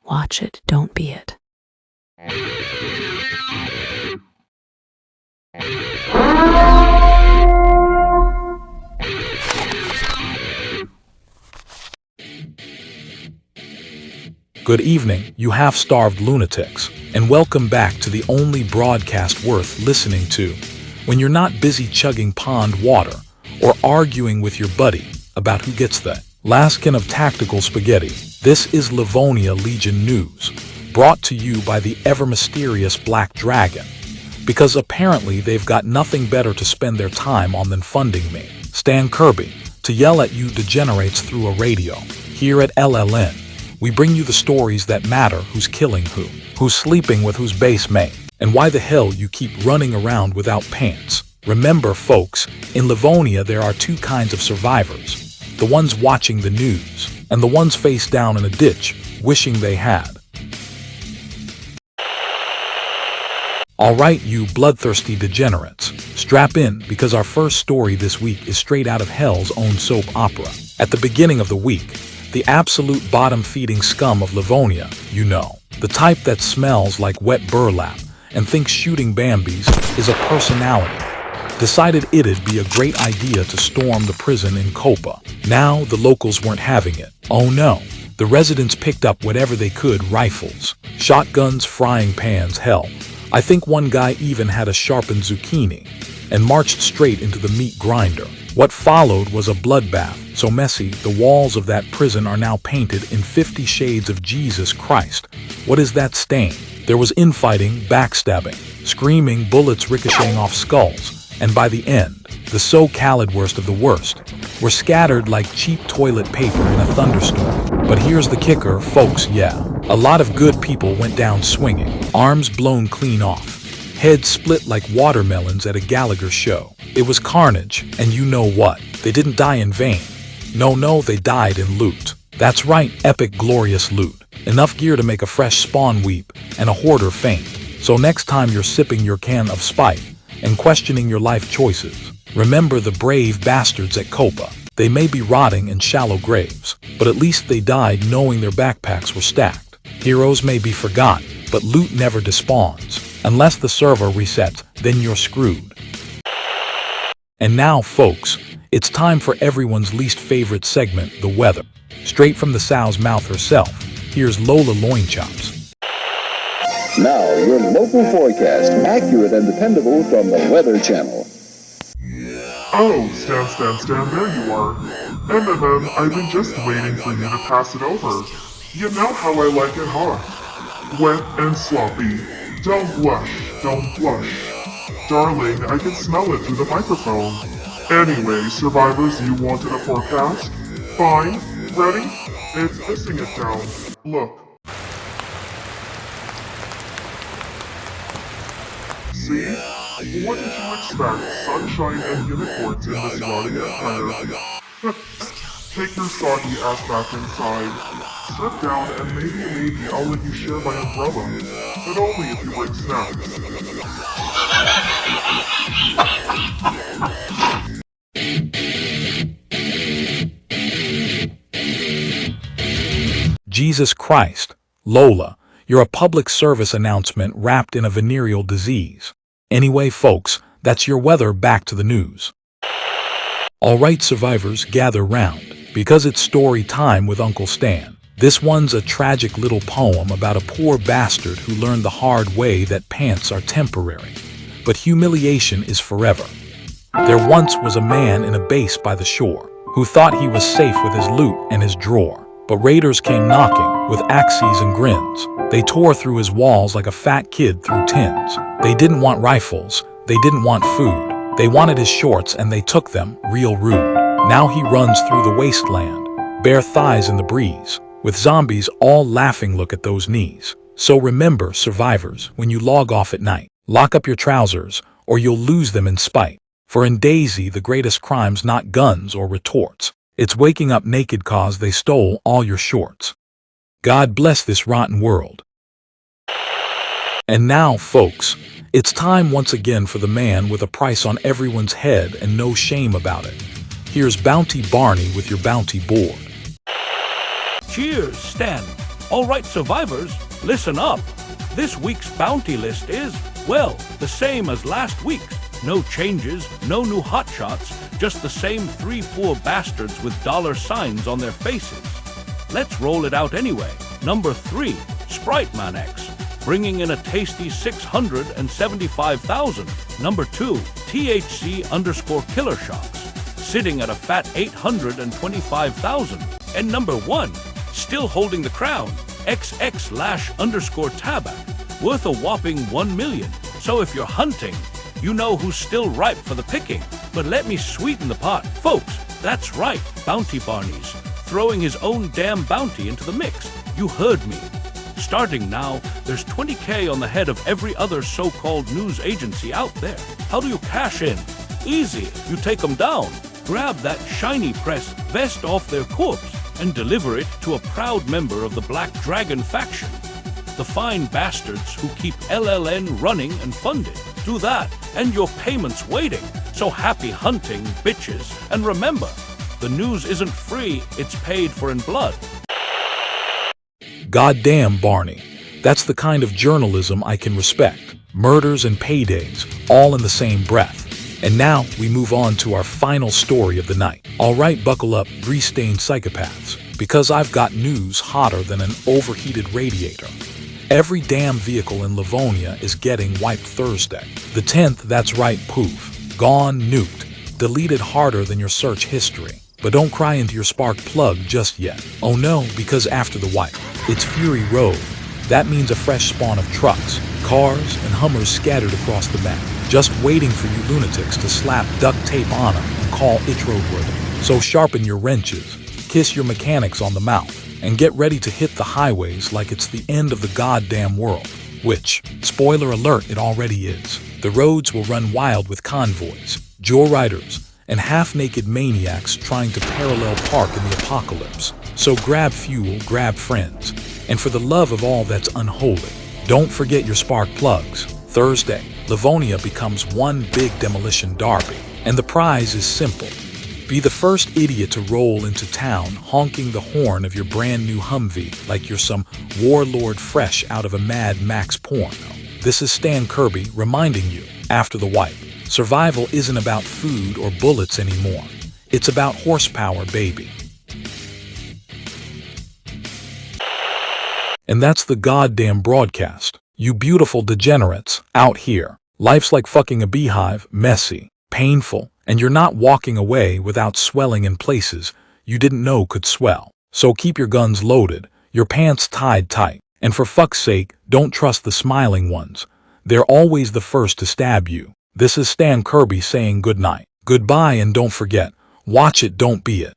Watch it, don't be it. Good evening, you half-starved lunatics, and welcome back to the only broadcast worth listening to when you're not busy chugging pond water or arguing with your buddy about who gets the last can of tactical spaghetti. This is Livonia Legion News, brought to you by the ever-mysterious Black Dragon, because apparently they've got nothing better to spend their time on than funding me, Stan Kirby, to yell at you degenerates through a radio. Here at L.L.N, we bring you the stories that matter: who's killing who, who's sleeping with whose base mate, and why the hell you keep running around without pants. Remember, folks, in Livonia there are two kinds of survivors: the ones watching the news, and the ones face down in a ditch, wishing they had. Alright, you bloodthirsty degenerates, strap in, because our first story this week is straight out of hell's own soap opera. At the beginning of the week, the absolute bottom-feeding scum of Livonia, you know, the type that smells like wet burlap and thinks shooting Bambis is a personality, decided it'd be a great idea to storm the prison in Copa. Now, the locals weren't having it. Oh no, the residents picked up whatever they could: rifles, shotguns, frying pans, hell, I think one guy even had a sharpened zucchini, and marched straight into the meat grinder. What followed was a bloodbath, so messy the walls of that prison are now painted in 50 shades of Jesus Christ. What is that stain? There was infighting, backstabbing, screaming, bullets ricocheting off skulls, and by the end, the so-called worst of the worst were scattered like cheap toilet paper in a thunderstorm. But here's the kicker, folks, yeah. A lot of good people went down swinging, arms blown clean off, heads split like watermelons at a Gallagher show. It was carnage, and you know what? They didn't die in vain. No, they died in loot. That's right, epic, glorious loot. Enough gear to make a fresh spawn weep and a hoarder faint. So next time you're sipping your can of spite and questioning your life choices, remember the brave bastards at Copa. They may be rotting in shallow graves, but at least they died knowing their backpacks were stacked. Heroes may be forgotten, but loot never despawns. Unless the server resets, then you're screwed. And now, folks, it's time for everyone's least favorite segment, the weather. Straight from the sow's mouth herself, here's Lola Loinchops. Now, your local forecast, accurate and dependable from the Weather Channel. Oh, Stan, there you are. M, I've been just waiting for you to pass it over. You know how I like it hot. Wet and sloppy. Don't blush. Darling, I can smell it through the microphone. Anyway, survivors, you wanted a forecast? Fine. Ready? It's missing it down. Look. See? What did you expect? Sunshine and unicorns in this rotting empire. Take your soggy ass back inside. Sit down and maybe I'll let you share my umbrella. But only if you bring snacks. Jesus Christ, Lola, you're a public service announcement wrapped in a venereal disease. Anyway, folks, that's your weather. Back to the news. Alright, survivors, gather round, because it's story time with Uncle Stan. This one's a tragic little poem about a poor bastard who learned the hard way that pants are temporary, but humiliation is forever. There once was a man in a base by the shore who thought he was safe with his loot and his drawer. But raiders came knocking with axes and grins. They tore through his walls like a fat kid through tins. They didn't want rifles, they didn't want food. They wanted his shorts and they took them, real rude. Now he runs through the wasteland, bare thighs in the breeze, with zombies all laughing. Look at those knees. So remember, survivors, when you log off at night, lock up your trousers or you'll lose them in spite. For in Daisy, the greatest crime's not guns or retorts, It's waking up naked 'cause they stole all your shorts. God bless this rotten world. And now, folks, it's time once again for the man with a price on everyone's head and no shame about it. Here's Bounty Barney with your bounty board. Cheers, Stan. All right, survivors, listen up. This week's bounty list is, well, the same as last week's. No changes, no new hotshots, just the same 3 poor bastards with dollar signs on their faces. Let's roll it out anyway. Number 3, Sprite Man X, bringing in a tasty 675,000. Number 2, THC_Killer Shocks, sitting at a fat 825,000. And number 1, still holding the crown, XX_Tabac, worth a whopping 1 million. So if you're hunting, you know who's still ripe for the picking. But let me sweeten the pot. Folks, that's right, Bounty Barney's throwing his own damn bounty into the mix. You heard me. Starting now, there's 20K on the head of every other so-called news agency out there. How do you cash in? Easy, you take them down. Grab that shiny press vest off their corpse and deliver it to a proud member of the Black Dragon faction. The fine bastards who keep L.L.N running and funded. Do that, and your payment's waiting. So happy hunting, bitches. And remember, the news isn't free, it's paid for in blood. Goddamn, Barney. That's the kind of journalism I can respect. Murders and paydays, all in the same breath. And now we move on to our final story of the night. All right, buckle up, grease-stained psychopaths, because I've got news hotter than an overheated radiator. Every damn vehicle in Livonia is getting wiped Thursday. The 10th, that's right, poof. Gone, nuked, deleted harder than your search history. But don't cry into your spark plug just yet. Oh no, because after the wipe, it's Fury Road. That means a fresh spawn of trucks, cars, and Hummers scattered across the map, just waiting for you lunatics to slap duct tape on them and call it roadworthy. So sharpen your wrenches, kiss your mechanics on the mouth, and get ready to hit the highways like it's the end of the goddamn world. Which, spoiler alert, it already is. The roads will run wild with convoys, joyriders, and half-naked maniacs trying to parallel park in the apocalypse. So grab fuel, grab friends, and for the love of all that's unholy, don't forget your spark plugs. Thursday, Livonia becomes one big demolition derby, and the prize is simple. Be the first idiot to roll into town honking the horn of your brand new Humvee like you're some warlord fresh out of a Mad Max porno. This is Stan Kirby reminding you, after the wipe, survival isn't about food or bullets anymore. It's about horsepower, baby. And that's the goddamn broadcast. You beautiful degenerates out here. Life's like fucking a beehive, messy, painful, and you're not walking away without swelling in places you didn't know could swell. So keep your guns loaded, your pants tied tight, and for fuck's sake, don't trust the smiling ones. They're always the first to stab you. This is Stan Kirby saying goodnight, goodbye, and don't forget, watch it, don't be it.